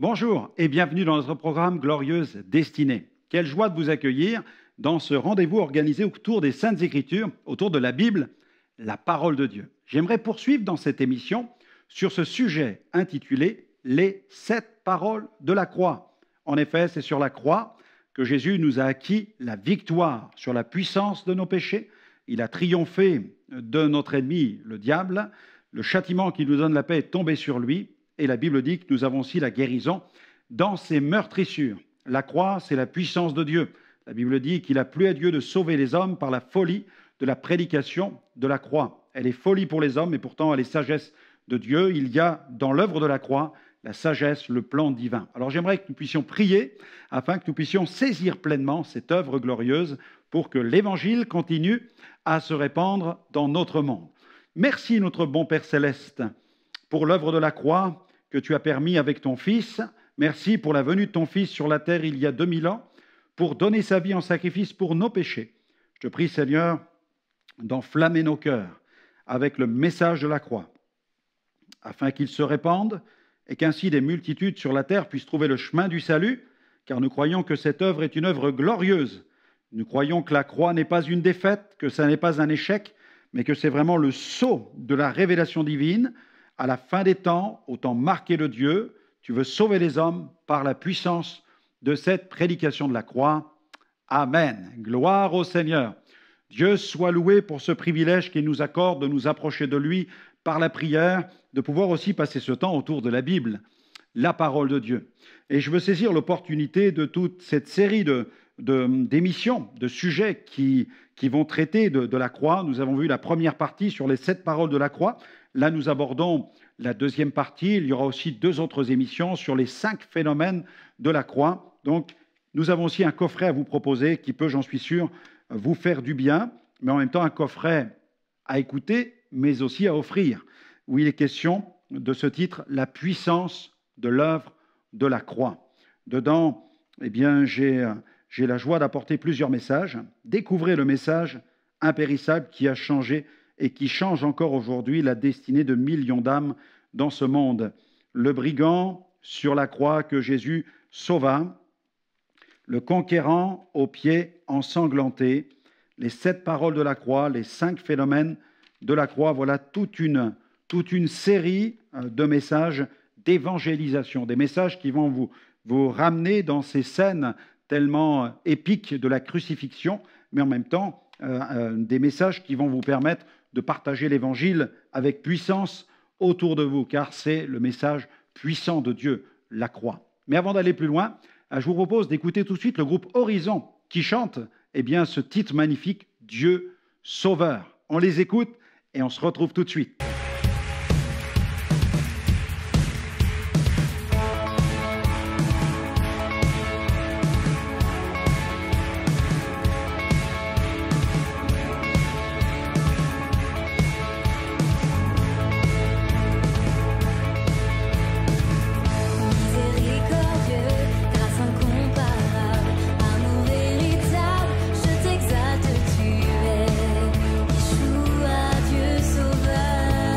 Bonjour et bienvenue dans notre programme Glorieuse Destinée. Quelle joie de vous accueillir dans ce rendez-vous organisé autour des Saintes Écritures, autour de la Bible, la parole de Dieu. J'aimerais poursuivre dans cette émission sur ce sujet intitulé « Les 7 paroles de la croix ». En effet, c'est sur la croix que Jésus nous a acquis la victoire sur la puissance de nos péchés. Il a triomphé de notre ennemi, le diable. Le châtiment qui nous donne la paix est tombé sur lui. Et la Bible dit que nous avons aussi la guérison dans ses meurtrissures. La croix, c'est la puissance de Dieu. La Bible dit qu'il a plu à Dieu de sauver les hommes par la folie de la prédication de la croix. Elle est folie pour les hommes, et pourtant elle est sagesse de Dieu. Il y a dans l'œuvre de la croix la sagesse, le plan divin. Alors j'aimerais que nous puissions prier afin que nous puissions saisir pleinement cette œuvre glorieuse pour que l'Évangile continue à se répandre dans notre monde. Merci notre bon Père Céleste pour l'œuvre de la croix que tu as permis avec ton Fils. Merci pour la venue de ton Fils sur la terre il y a 2000 ans, pour donner sa vie en sacrifice pour nos péchés. Je te prie, Seigneur, d'enflammer nos cœurs avec le message de la croix, afin qu'il se répande et qu'ainsi des multitudes sur la terre puissent trouver le chemin du salut, car nous croyons que cette œuvre est une œuvre glorieuse. Nous croyons que la croix n'est pas une défaite, que ça n'est pas un échec, mais que c'est vraiment le sceau de la révélation divine. À la fin des temps, au temps marqué de Dieu, tu veux sauver les hommes par la puissance de cette prédication de la croix. Amen. Gloire au Seigneur. Dieu soit loué pour ce privilège qu'il nous accorde de nous approcher de lui par la prière, de pouvoir aussi passer ce temps autour de la Bible, la parole de Dieu. Et je veux saisir l'opportunité de toute cette série d'émissions, de sujets qui vont traiter de la croix. Nous avons vu la première partie sur les 7 paroles de la croix. Là, nous abordons la deuxième partie. Il y aura aussi 2 autres émissions sur les 5 phénomènes de la croix. Donc, nous avons aussi un coffret à vous proposer qui peut, j'en suis sûr, vous faire du bien, mais en même temps un coffret à écouter, mais aussi à offrir, où il est question de ce titre, « La puissance de l'œuvre de la croix ». Dedans, eh bien, j'ai la joie d'apporter plusieurs messages. Découvrez le message impérissable qui a changé et qui change encore aujourd'hui la destinée de millions d'âmes dans ce monde. Le brigand sur la croix que Jésus sauva, le conquérant aux pieds ensanglantés, les 7 paroles de la croix, les 5 phénomènes de la croix, voilà toute une série de messages d'évangélisation, des messages qui vont vous ramener dans ces scènes tellement épiques de la crucifixion, mais en même temps des messages qui vont vous permettre de partager l'Évangile avec puissance autour de vous, car c'est le message puissant de Dieu, la croix. Mais avant d'aller plus loin, je vous propose d'écouter tout de suite le groupe Horizon qui chante ce titre magnifique, Dieu Sauveur. On les écoute et on se retrouve tout de suite. Yeshua, Dieu sauveur.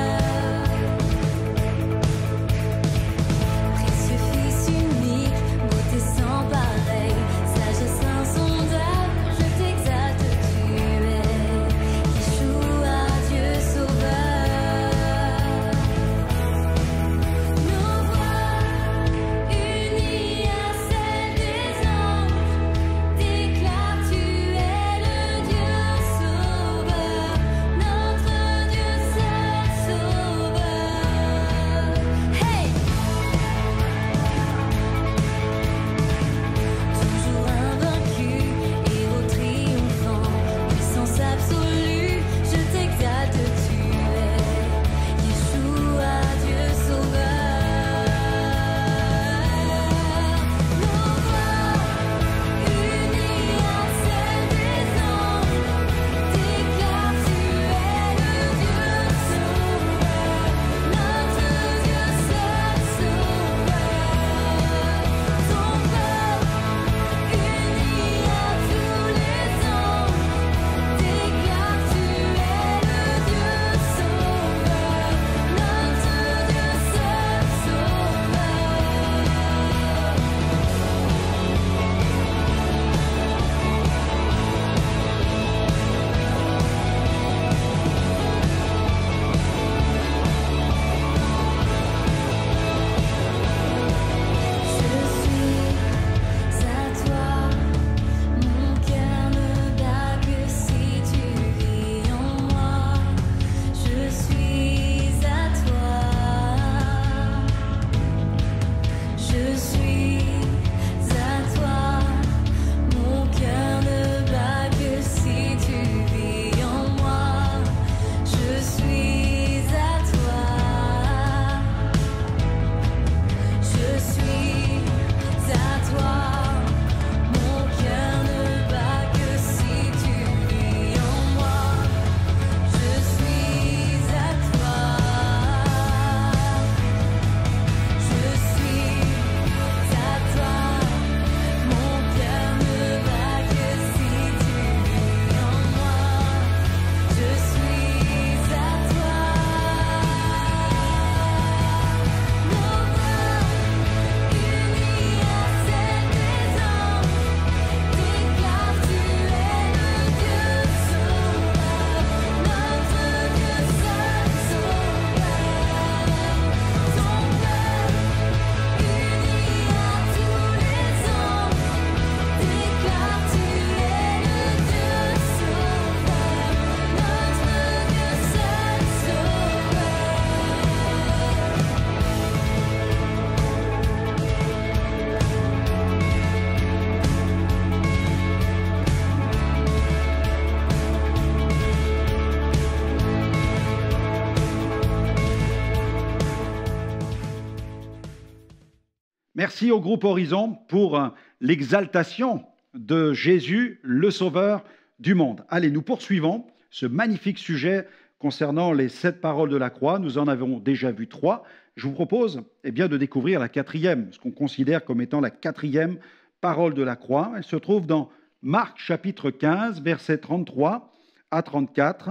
Merci au groupe Horizon pour l'exaltation de Jésus, le Sauveur du monde. Allez, nous poursuivons ce magnifique sujet concernant les 7 paroles de la croix. Nous en avons déjà vu 3. Je vous propose de découvrir la 4e, ce qu'on considère comme étant la 4e parole de la croix. Elle se trouve dans Marc chapitre 15, versets 33 à 34.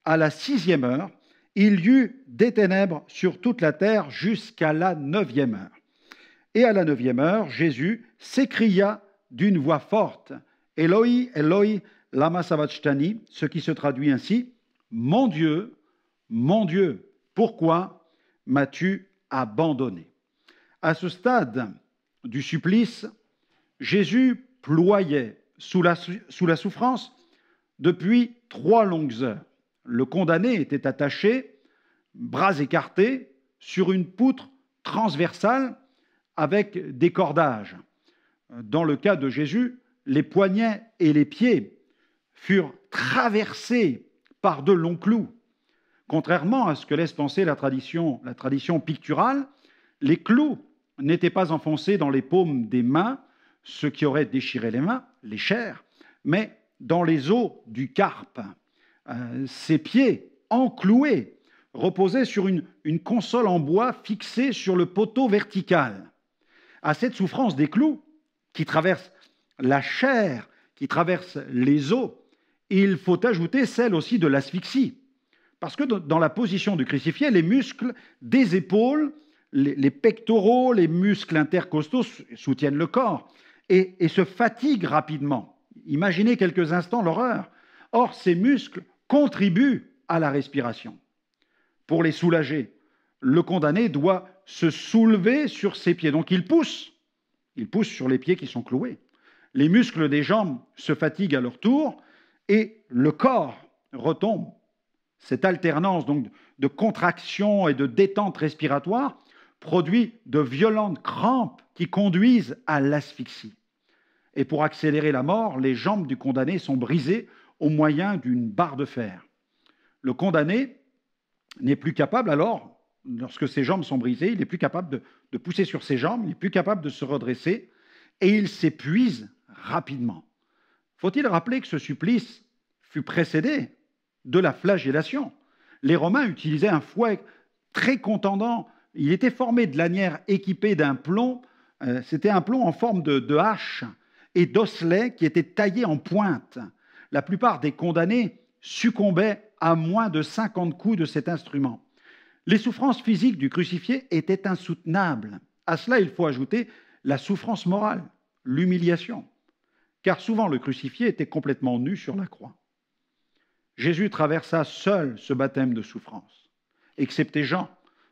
À la 6e heure, il y eut des ténèbres sur toute la terre jusqu'à la 9e heure. Et à la 9e heure, Jésus s'écria d'une voix forte, « Eloi, Eloi, lama sabachthani », ce qui se traduit ainsi, « Mon Dieu, pourquoi m'as-tu abandonné ?» À ce stade du supplice, Jésus ployait sous la souffrance depuis 3 longues heures. Le condamné était attaché, bras écartés, sur une poutre transversale avec des cordages. Dans le cas de Jésus, les poignets et les pieds furent traversés par de longs clous. Contrairement à ce que laisse penser la tradition picturale, les clous n'étaient pas enfoncés dans les paumes des mains, ce qui aurait déchiré les mains, les chairs, mais dans les os du carpe. Ses pieds, encloués, reposaient sur une console en bois fixée sur le poteau vertical. À cette souffrance des clous, qui traverse la chair, qui traverse les os, il faut ajouter celle aussi de l'asphyxie. Parce que dans la position du crucifié, les muscles des épaules, les pectoraux, les muscles intercostaux soutiennent le corps et se fatiguent rapidement. Imaginez quelques instants l'horreur. Or, ces muscles contribuent à la respiration. Pour les soulager, le condamné doit se soulever sur ses pieds. Donc il pousse sur les pieds qui sont cloués. Les muscles des jambes se fatiguent à leur tour et le corps retombe. Cette alternance donc de contraction et de détente respiratoire produit de violentes crampes qui conduisent à l'asphyxie. Et pour accélérer la mort, les jambes du condamné sont brisées au moyen d'une barre de fer. Le condamné n'est plus capable alors, lorsque ses jambes sont brisées, il n'est plus capable de pousser sur ses jambes, il n'est plus capable de se redresser, et il s'épuise rapidement. Faut-il rappeler que ce supplice fut précédé de la flagellation? Les Romains utilisaient un fouet très contondant. Il était formé de lanières équipées d'un plomb. C'était un plomb en forme de hache et d'osselets qui étaient taillés en pointe. La plupart des condamnés succombaient à moins de 50 coups de cet instrument. Les souffrances physiques du crucifié étaient insoutenables. À cela, il faut ajouter la souffrance morale, l'humiliation, car souvent le crucifié était complètement nu sur la croix. Jésus traversa seul ce baptême de souffrance. Excepté Jean,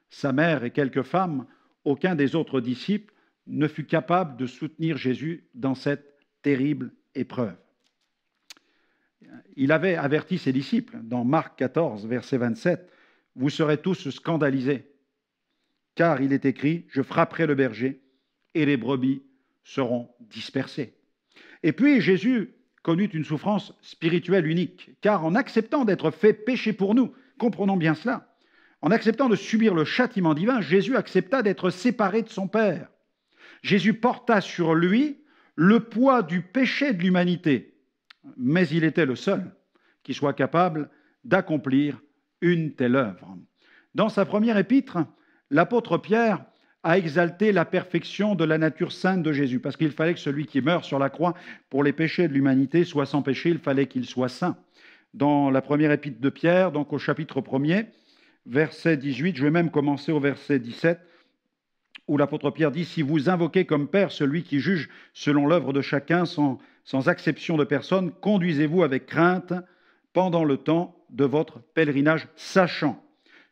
sa mère et quelques femmes, aucun des autres disciples ne fut capable de soutenir Jésus dans cette terrible épreuve. Il avait averti ses disciples dans Marc 14, verset 27, « Vous serez tous scandalisés, car il est écrit, je frapperai le berger et les brebis seront dispersées. » Et puis Jésus connut une souffrance spirituelle unique, car en acceptant d'être fait péché pour nous, comprenons bien cela, en acceptant de subir le châtiment divin, Jésus accepta d'être séparé de son Père. Jésus porta sur lui le poids du péché de l'humanité, mais il était le seul qui soit capable d'accomplir une telle œuvre. Dans sa première épître, l'apôtre Pierre a exalté la perfection de la nature sainte de Jésus, parce qu'il fallait que celui qui meurt sur la croix pour les péchés de l'humanité soit sans péché, il fallait qu'il soit saint. Dans la première épître de Pierre, donc au chapitre 1er, verset 18, je vais même commencer au verset 17, où l'apôtre Pierre dit « Si vous invoquez comme Père celui qui juge selon l'œuvre de chacun sans acception de personne, conduisez-vous avec crainte pendant le temps de votre pèlerinage, sachant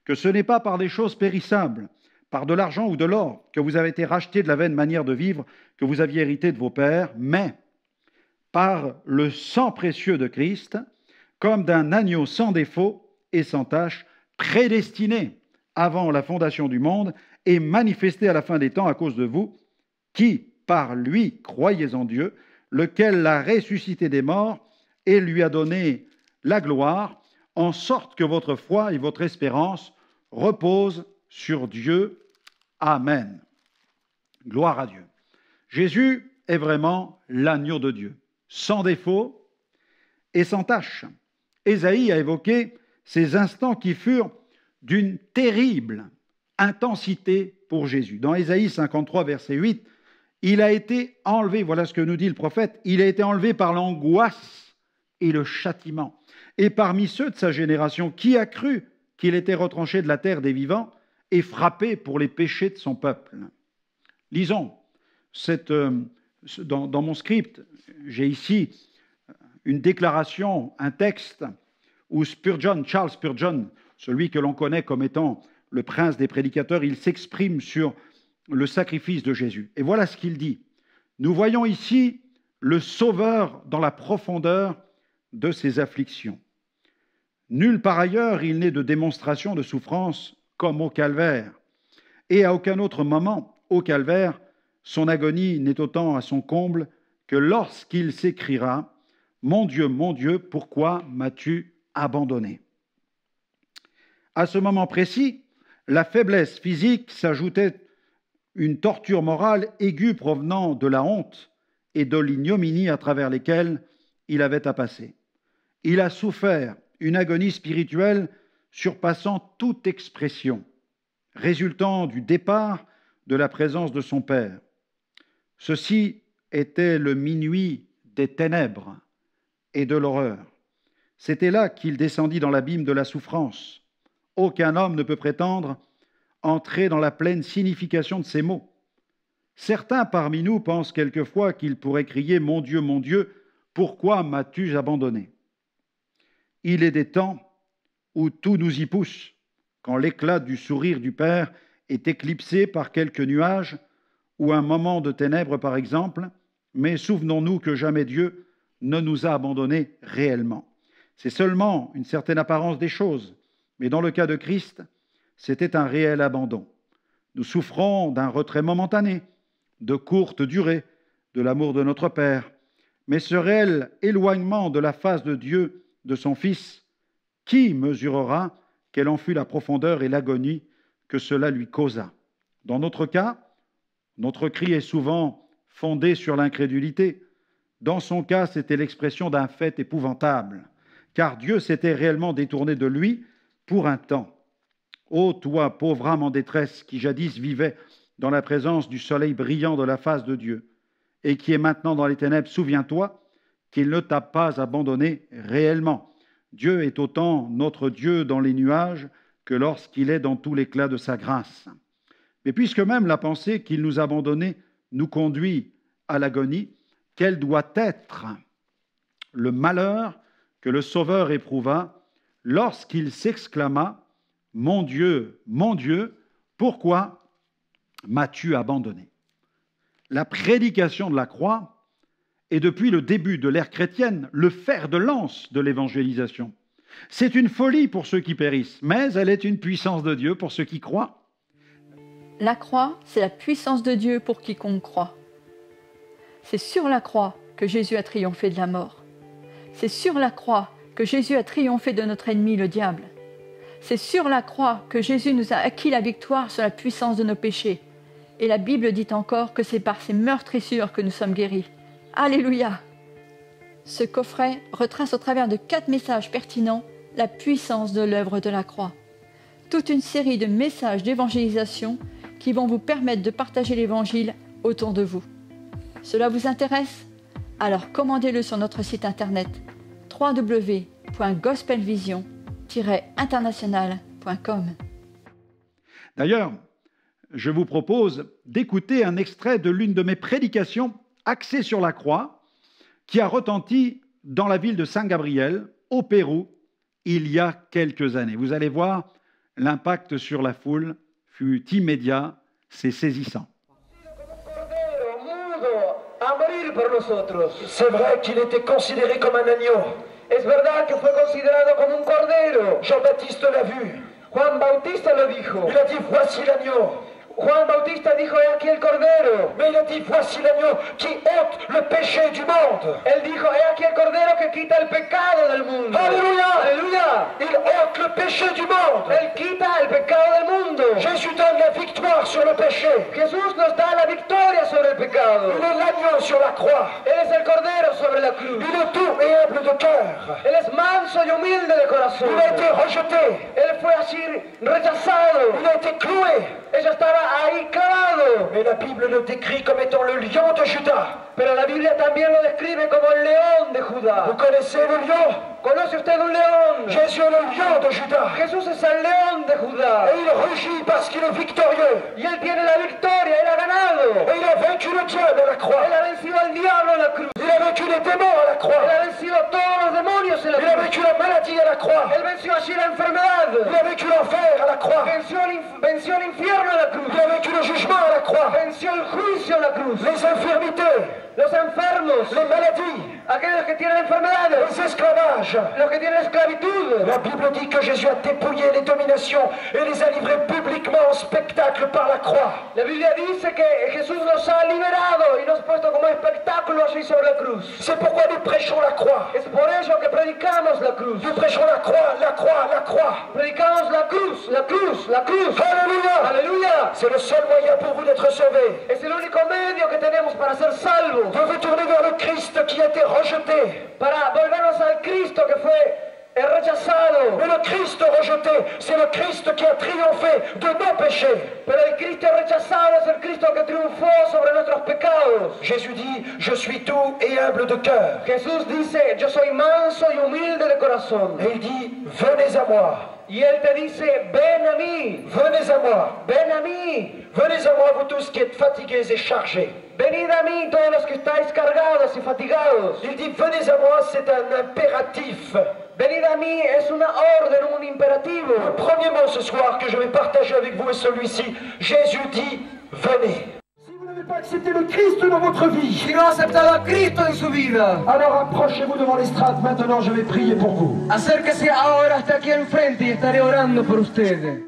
que ce n'est pas par des choses périssables, par de l'argent ou de l'or, que vous avez été rachetés de la vaine manière de vivre que vous aviez hérité de vos pères, mais par le sang précieux de Christ, comme d'un agneau sans défaut et sans tache, prédestiné avant la fondation du monde et manifesté à la fin des temps à cause de vous, qui, par lui, croyez en Dieu, lequel l'a ressuscité des morts et lui a donné la gloire, en sorte que votre foi et votre espérance reposent sur Dieu. Amen. Gloire à Dieu. Jésus est vraiment l'agneau de Dieu, sans défaut et sans tache. Ésaïe a évoqué ces instants qui furent d'une terrible intensité pour Jésus. Dans Ésaïe 53, verset 8, il a été enlevé, voilà ce que nous dit le prophète, il a été enlevé par l'angoisse et le châtiment. Et parmi ceux de sa génération, qui a cru qu'il était retranché de la terre des vivants et frappé pour les péchés de son peuple? Lisons dans mon script, j'ai ici une déclaration, un texte où Charles Spurgeon, celui que l'on connaît comme étant le prince des prédicateurs, il s'exprime sur le sacrifice de Jésus. Et voilà ce qu'il dit. Nous voyons ici le Sauveur dans la profondeur de ses afflictions. Nulle part ailleurs il n'est de démonstration de souffrance comme au calvaire. Et à aucun autre moment, au calvaire, son agonie n'est autant à son comble que lorsqu'il s'écriera « Mon Dieu, pourquoi m'as-tu abandonné ?» À ce moment précis, la faiblesse physique s'ajoutait une torture morale aiguë provenant de la honte et de l'ignominie à travers lesquelles il avait à passer. Il a souffert une agonie spirituelle surpassant toute expression, résultant du départ de la présence de son Père. Ceci était le minuit des ténèbres et de l'horreur. C'était là qu'il descendit dans l'abîme de la souffrance. Aucun homme ne peut prétendre entrer dans la pleine signification de ces mots. Certains parmi nous pensent quelquefois qu'il pourrait crier « Mon Dieu, pourquoi m'as-tu abandonné ?» Il est des temps où tout nous y pousse, quand l'éclat du sourire du Père est éclipsé par quelques nuages ou un moment de ténèbres, par exemple, mais souvenons-nous que jamais Dieu ne nous a abandonnés réellement. C'est seulement une certaine apparence des choses, mais dans le cas de Christ, c'était un réel abandon. Nous souffrons d'un retrait momentané, de courte durée, de l'amour de notre Père, mais ce réel éloignement de la face de Dieu, de son Fils, qui mesurera quelle en fut la profondeur et l'agonie que cela lui causa? Dans notre cas, notre cri est souvent fondé sur l'incrédulité. Dans son cas, c'était l'expression d'un fait épouvantable, car Dieu s'était réellement détourné de lui pour un temps. Ô toi, pauvre âme en détresse, qui jadis vivait dans la présence du soleil brillant de la face de Dieu, et qui est maintenant dans les ténèbres, souviens-toi qu'il ne t'a pas abandonné réellement. Dieu est autant notre Dieu dans les nuages que lorsqu'il est dans tout l'éclat de sa grâce. Mais puisque même la pensée qu'il nous a abandonnés nous conduit à l'agonie, quel doit être le malheur que le Sauveur éprouva lorsqu'il s'exclama « Mon Dieu, pourquoi m'as-tu abandonné ?» La prédication de la croix est depuis le début de l'ère chrétienne le fer de lance de l'évangélisation. C'est une folie pour ceux qui périssent, mais elle est une puissance de Dieu pour ceux qui croient. La croix, c'est la puissance de Dieu pour quiconque croit. C'est sur la croix que Jésus a triomphé de la mort. C'est sur la croix que Jésus a triomphé de notre ennemi, le diable. C'est sur la croix que Jésus nous a acquis la victoire sur la puissance de nos péchés. Et la Bible dit encore que c'est par ses meurtrissures que nous sommes guéris. Alléluia! Ce coffret retrace au travers de 4 messages pertinents la puissance de l'œuvre de la croix. Toute une série de messages d'évangélisation qui vont vous permettre de partager l'Évangile autour de vous. Cela vous intéresse? Alors commandez-le sur notre site internet www.gospelvision-international.com. D'ailleurs, je vous propose d'écouter un extrait de l'une de mes prédications axée sur la croix qui a retenti dans la ville de San Gabriel, au Pérou, il y a quelques années. Vous allez voir, l'impact sur la foule fut immédiat, c'est saisissant. C'est vrai qu'il était considéré comme un agneau. Es verdad que fue considerado como un cordero. Jean-Baptiste l'a vu. Juan Bautista lo dijo. Il a dit voici l'agneau. Juan Bautista dijo he aquí el cordero. Mais il a dit voici l'agneau qui ôte le péché du monde. Él dijo he aquí el cordero que quita el pecado del mundo. Alléluia. Alléluia. Il ôte le péché du monde. Él quita el pecado del mundo. Jésus donne la victoire sur le péché. Jesús nos da la victoria sobre el pecado. Il est l'agneau sur la croix. Él es el cordero sobre la cruz. Il est doux et humble de cœur. Él es manso y humilde de corazón. Il a été rejeté. Él fue así rechazado. Il a été cloué. Ella estaba ahí clavado. Mais la Bible le décrit comme étant le lion de Juda. Pero la Biblia también lo describe como el león de Judá. Vous connaissez le lion? ¿Conoce usted un león? Jésus est le lion de Juda. Jesús es el león de Judá. Et il rugit parce qu'il est victorieux. Y él tiene la victoria, él ha ganado. Et il a vaincu le diable à la croix. Él ha vencido al diablo en la cruz. Il a vaincu les démons à la Él croix. ha vencido a todos los demonios en la Il a cruz. vaincu la maladie à la croix. Él venció así la enfermedad. Il a vaincu l'enfer à la croix. Venció el infierno en la cruz. Il a vaincu le jugement à la croix. Venció el juicio en la cruz. Les infirmités, Los enfermos, les maladies, aquellos que tienen enfermedades, les esclavages. los que tienen esclavitud. La Bible dit que Jésus a dépouillé les dominations et les a livrés publiquement en spectacle par la croix. La Biblia dice que Jesús nos ha liberado y nos ha puesto como espectáculo así sobre la cruz. C'est pourquoi nous prêchons la croix. Es por eso que predicamos la cruz. Nous prêchons la croix, la croix, la croix. Predicamos la cruz, la cruz, la cruz. Alléluia! Aleluya. C'est le seul moyen pour vous d'être sauvés. Es el único medio que tenemos para ser salvos. Vous vous tournez vers le Christ qui a été rejeté. Para volvernos al Cristo que fue rechazado. Mais le Christ rejeté, c'est le Christ qui a triomphé de nos péchés. Pero el Cristo rechazado es el Cristo que triunfó sobre nuestros pecados. Jésus dit, je suis doux et humble de cœur. Jesús dice, yo soy manso y humilde de corazón. Et il dit, venez à moi. Y Él te dice, ven a mí, Venez à moi. ven a mí. Venez à moi, vous tous qui êtes fatigués et chargés. Venid a mí todos los que estáis cargados y fatigados. Il dit, venez à moi, c'est un impératif. Venid a mí es una orden, un imperativo. Le premier mot ce soir que je vais partager avec vous est celui-ci. Jésus dit, venez. Si vous n'avez pas accepté le Christ dans votre vie, Si no ha aceptado a Cristo en su vida, alors approchez-vous devant l'estrade. Maintenant, je vais prier pour vous. acérquese ahora hasta aquí enfrente y estaré orando por ustedes.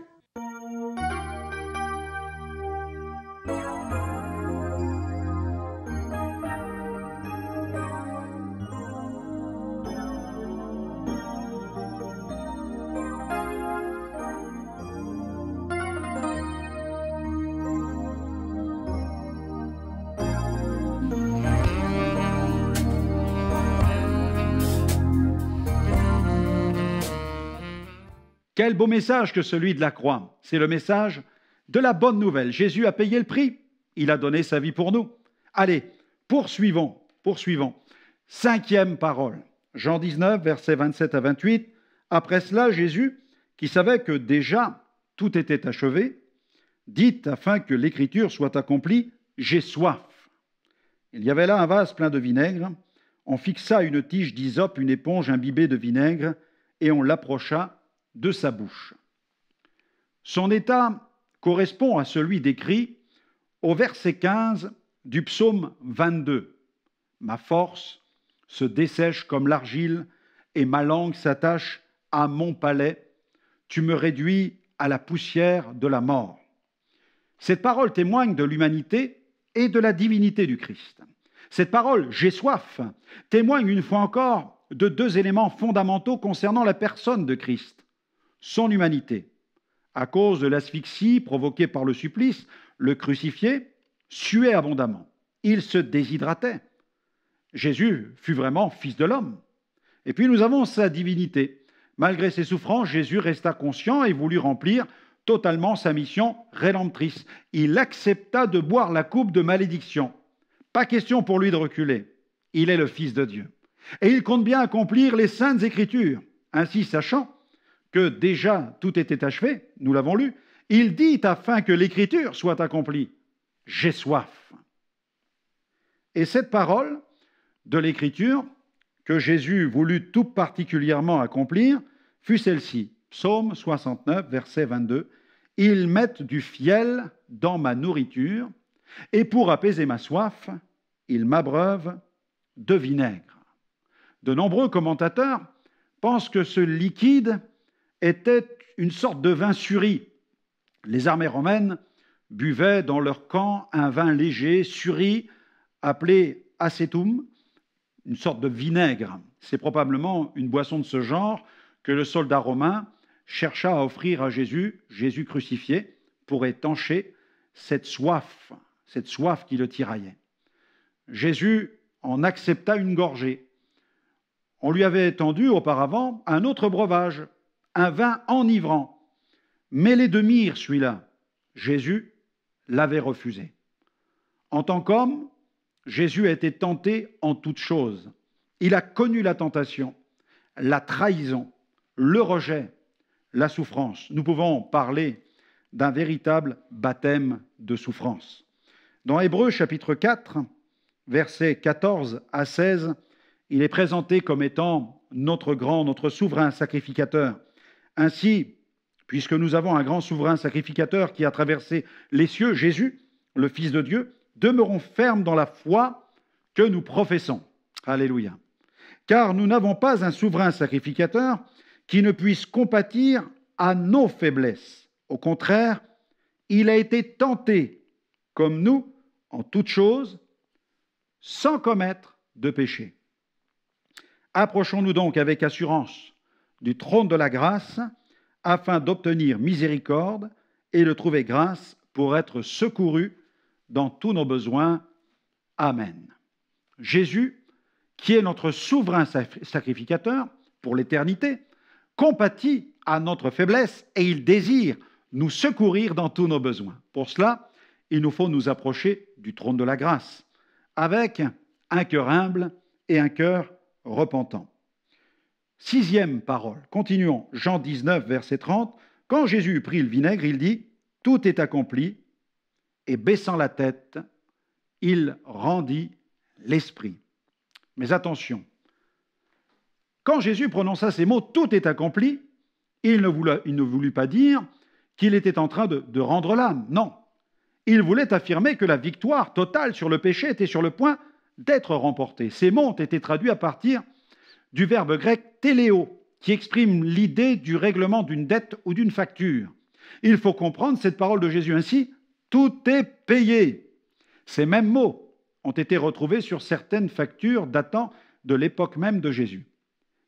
Quel beau message que celui de la croix. C'est le message de la bonne nouvelle. Jésus a payé le prix. Il a donné sa vie pour nous. Allez, poursuivons. 5e parole. Jean 19, versets 27 à 28. Après cela, Jésus, qui savait que déjà tout était achevé, dit afin que l'écriture soit accomplie, j'ai soif. Il y avait là un vase plein de vinaigre. On fixa une tige d'hysope, une éponge imbibée de vinaigre, et on l'approcha de sa bouche. Son état correspond à celui décrit au verset 15 du psaume 22. Ma force se dessèche comme l'argile et ma langue s'attache à mon palais. Tu me réduis à la poussière de la mort. Cette parole témoigne de l'humanité et de la divinité du Christ. Cette parole, j'ai soif, témoigne une fois encore de deux éléments fondamentaux concernant la personne de Christ. Son humanité. À cause de l'asphyxie provoquée par le supplice, le crucifié suait abondamment. Il se déshydratait. Jésus fut vraiment fils de l'homme. Et puis nous avons sa divinité. Malgré ses souffrances, Jésus resta conscient et voulut remplir totalement sa mission rédemptrice. Il accepta de boire la coupe de malédiction. Pas question pour lui de reculer. Il est le Fils de Dieu. Et il compte bien accomplir les saintes Écritures. Ainsi, sachant que déjà tout était achevé, nous l'avons lu, il dit afin que l'Écriture soit accomplie, j'ai soif. Et cette parole de l'Écriture que Jésus voulut tout particulièrement accomplir fut celle-ci, Psaume 69, verset 22, « Ils mettent du fiel dans ma nourriture, et pour apaiser ma soif, ils m'abreuvent de vinaigre. » De nombreux commentateurs pensent que ce liquide était une sorte de vin suri. Les armées romaines buvaient dans leur camp un vin léger, suri, appelé acetum, une sorte de vinaigre. C'est probablement une boisson de ce genre que le soldat romain chercha à offrir à Jésus, Jésus crucifié, pour étancher cette soif qui le tiraillait. Jésus en accepta une gorgée. On lui avait tendu auparavant un autre breuvage, un vin enivrant, mêlé de myrrhe celui-là. Jésus l'avait refusé. En tant qu'homme, Jésus a été tenté en toutes choses. Il a connu la tentation, la trahison, le rejet, la souffrance. Nous pouvons parler d'un véritable baptême de souffrance. Dans Hébreux chapitre 4, versets 14 à 16, il est présenté comme étant notre souverain sacrificateur. Ainsi, puisque nous avons un grand souverain sacrificateur qui a traversé les cieux, Jésus, le Fils de Dieu, demeurons fermes dans la foi que nous professons. Alléluia. Car nous n'avons pas un souverain sacrificateur qui ne puisse compatir à nos faiblesses. Au contraire, il a été tenté, comme nous, en toutes choses, sans commettre de péché. Approchons-nous donc avec assurance du trône de la grâce, afin d'obtenir miséricorde et de trouver grâce pour être secourus dans tous nos besoins. Amen. Jésus, qui est notre souverain sacrificateur pour l'éternité, compatit à notre faiblesse et il désire nous secourir dans tous nos besoins. Pour cela, il nous faut nous approcher du trône de la grâce avec un cœur humble et un cœur repentant. 6e parole. Continuons. Jean 19, verset 30. Quand Jésus eut pris le vinaigre, il dit « Tout est accompli » et baissant la tête, il rendit l'esprit. Mais attention, quand Jésus prononça ces mots « Tout est accompli », il ne voulut pas dire qu'il était en train de rendre l'âme. Non. Il voulait affirmer que la victoire totale sur le péché était sur le point d'être remportée. Ces mots ont été traduits à partir du verbe grec « téléo », qui exprime l'idée du règlement d'une dette ou d'une facture. Il faut comprendre cette parole de Jésus ainsi « tout est payé ». Ces mêmes mots ont été retrouvés sur certaines factures datant de l'époque même de Jésus.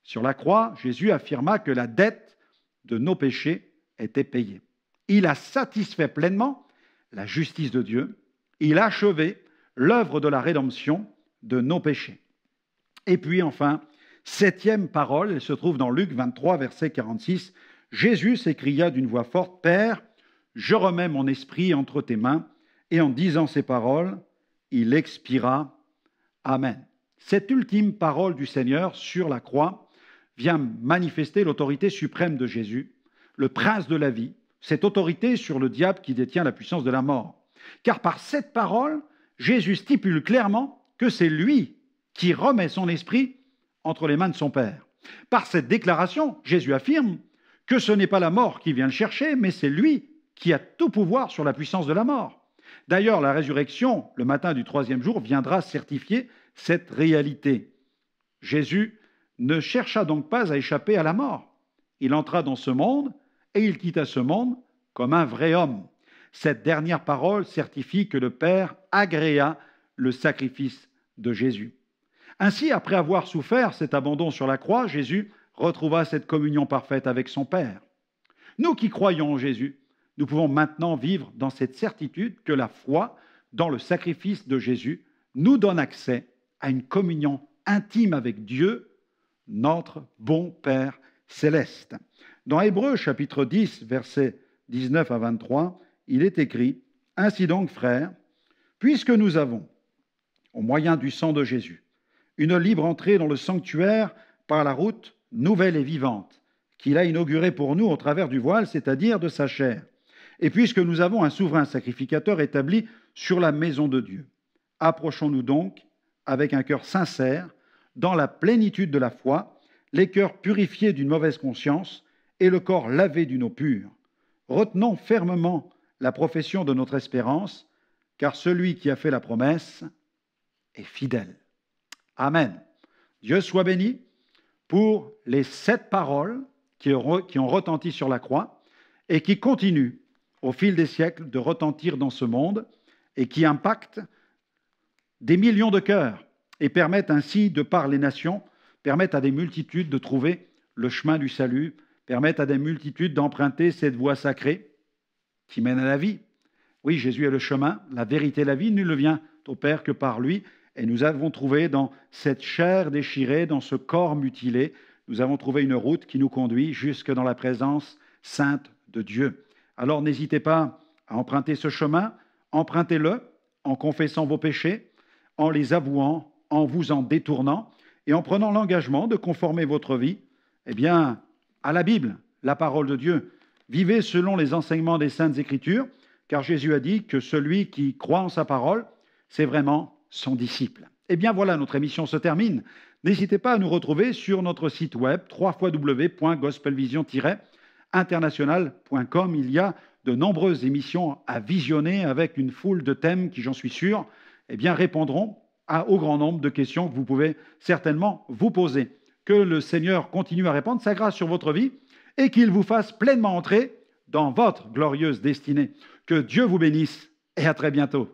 Sur la croix, Jésus affirma que la dette de nos péchés était payée. Il a satisfait pleinement la justice de Dieu. Il a achevé l'œuvre de la rédemption de nos péchés. Et puis enfin, 7e parole, elle se trouve dans Luc 23, verset 46. Jésus s'écria d'une voix forte, « Père, je remets mon esprit entre tes mains. » Et en disant ces paroles, il expira. Amen. Cette ultime parole du Seigneur sur la croix vient manifester l'autorité suprême de Jésus, le prince de la vie, cette autorité sur le diable qui détient la puissance de la mort. Car par cette parole, Jésus stipule clairement que c'est lui qui remet son esprit entre les mains de son Père. Par cette déclaration, Jésus affirme que ce n'est pas la mort qui vient le chercher, mais c'est lui qui a tout pouvoir sur la puissance de la mort. D'ailleurs, la résurrection, le matin du 3e jour, viendra certifier cette réalité. Jésus ne chercha donc pas à échapper à la mort. Il entra dans ce monde et il quitta ce monde comme un vrai homme. Cette dernière parole certifie que le Père agréa le sacrifice de Jésus. Ainsi, après avoir souffert cet abandon sur la croix, Jésus retrouva cette communion parfaite avec son Père. Nous qui croyons en Jésus, nous pouvons maintenant vivre dans cette certitude que la foi dans le sacrifice de Jésus nous donne accès à une communion intime avec Dieu, notre bon Père céleste. Dans Hébreux chapitre 10, versets 19 à 23, il est écrit « Ainsi donc, frères, puisque nous avons, au moyen du sang de Jésus, une libre entrée dans le sanctuaire par la route nouvelle et vivante, qu'il a inaugurée pour nous au travers du voile, c'est-à-dire de sa chair. Et puisque nous avons un souverain sacrificateur établi sur la maison de Dieu, approchons-nous donc avec un cœur sincère, dans la plénitude de la foi, les cœurs purifiés d'une mauvaise conscience et le corps lavé d'une eau pure. Retenons fermement la profession de notre espérance, car celui qui a fait la promesse est fidèle. » Amen. Dieu soit béni pour les 7 paroles qui ont retenti sur la croix et qui continuent au fil des siècles de retentir dans ce monde et qui impactent des millions de cœurs et permettent ainsi, de par les nations, permettent à des multitudes de trouver le chemin du salut, permettent à des multitudes d'emprunter cette voie sacrée. qui mène à la vie. Oui, Jésus est le chemin, la vérité et la vie. Nul ne vient au Père que par lui. Et nous avons trouvé dans cette chair déchirée, dans ce corps mutilé, nous avons trouvé une route qui nous conduit jusque dans la présence sainte de Dieu. Alors n'hésitez pas à emprunter ce chemin, empruntez-le en confessant vos péchés, en les avouant, en vous en détournant et en prenant l'engagement de conformer votre vie à la Bible, la parole de Dieu. Vivez selon les enseignements des Saintes Écritures, car Jésus a dit que celui qui croit en sa parole, c'est vraiment son disciple. Voilà, notre émission se termine. N'hésitez pas à nous retrouver sur notre site web www.gospelvision-international.com. Il y a de nombreuses émissions à visionner avec une foule de thèmes qui, j'en suis sûr, répondront au grand nombre de questions que vous pouvez certainement vous poser. Que le Seigneur continue à répandre sa grâce sur votre vie et qu'il vous fasse pleinement entrer dans votre glorieuse destinée. Que Dieu vous bénisse et à très bientôt.